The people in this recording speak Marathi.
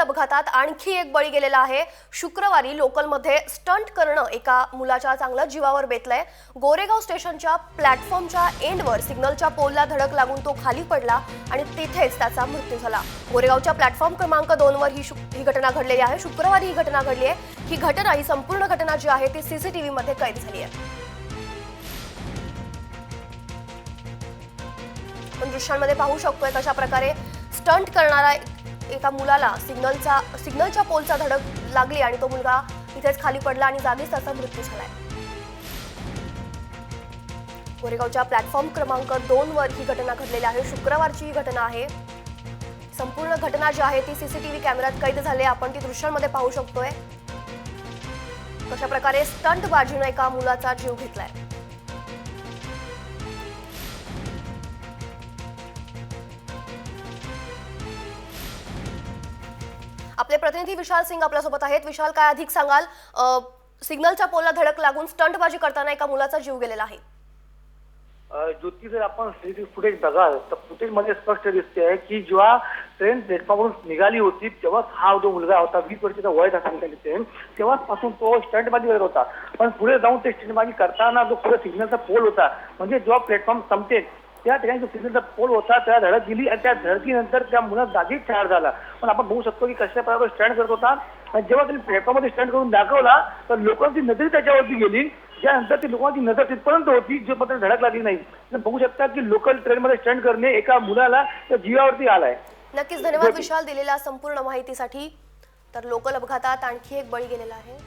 अपघातात आणखी एक बळी गेलेला आहे। शुक्रवारी लोकलमध्ये स्टंट करणं एका मुलाच्या चांगलं जीवावर बेतलंय। गोरेगाव स्टेशनच्या प्लॅटफॉर्मच्या एंडवर सिग्नलच्या पोलला धडक लागून तो खाली पडला आणि तिथेच त्याचा मृत्यू झाला। गोरेगावच्या प्लॅटफॉर्म क्रमांक 2 वर ही घटना घडलेली आहे। शुक्रवारी ही घटना घडली आहे। ही संपूर्ण घटना जी आहे ती सीसीटीव्ही मध्ये कैद झाली आहे। आपण दृश्यांमध्ये पाहू शकतोय कशा प्रकारे स्टंट करणारा एका मुलाला सिग्नलच्या पोलचा धडक लागली आणि तो मुलगा इथेच खाली पडला आणि जागीच त्याचा मृत्यू झालाय। गोरेगावच्या प्लॅटफॉर्म क्रमांक 2 वर ही घटना घडलेली आहे। शुक्रवारची ही घटना आहे। संपूर्ण घटना जी आहे ती सीसीटीव्ही कॅमेऱ्यात कैद झाली आहे। आपण ती दृश्यांमध्ये पाहू शकतोय कशा प्रकारे स्टंट बाजीने एका मुलाचा जीव घेतलाय। आपले प्रतिनिधी विशाल सिंग आपल्यासोबत आहेत। विशाल, काय अधिक सांगाल? सिग्नलच्या पोलला धडक लागून स्टंटबाजी करताना एका मुलाचा जीव गेलेला आहे। ज्योती, जर आपण सीसीटीव्ही फुटेज बघाल तर फुटेजमध्ये स्पष्ट दिसते आहे की जेव्हा ट्रेन प्लॅटफॉर्मवरून निघाली होती तेव्हा हा जो मुलगा होता 20 वर्षाचा वय सांगता येते तेव्हापासून तो स्टंटबाजी करत होता। पण पुढे जाऊन ते स्टंटबाजी करताना जो पुढे सिग्नलचा पोल होता म्हणजे जेव्हा प्लॅटफॉर्म संपते त्या ठिकाणी जो सिग्नलचा पोल होता त्याला धडक दिली आणि त्या धडकीनंतर त्या मुलाचा जागीच ठार झाला। पण आपण बघू शकतो की कशा प्रकारे स्टंट करत होता आणि जेव्हा त्यांनी प्लॅटफॉर्ममध्ये स्टंट करून दाखवला तर लोकांची नजर त्याच्यावरती गेली। त्यानंतर ती लोकांची नजर तिथपर्यंत होती जोपर्यंत धडक लागली नाही। बघू शकता की लोकल ट्रेनमध्ये स्टंट करणे एका मुलाला त्या जीवावरती आलाय। नक्कीच धन्यवाद विशाल दिलेल्या संपूर्ण माहितीसाठी। तर लोकल अपघातात आणखी एक बळी गेलेला आहे।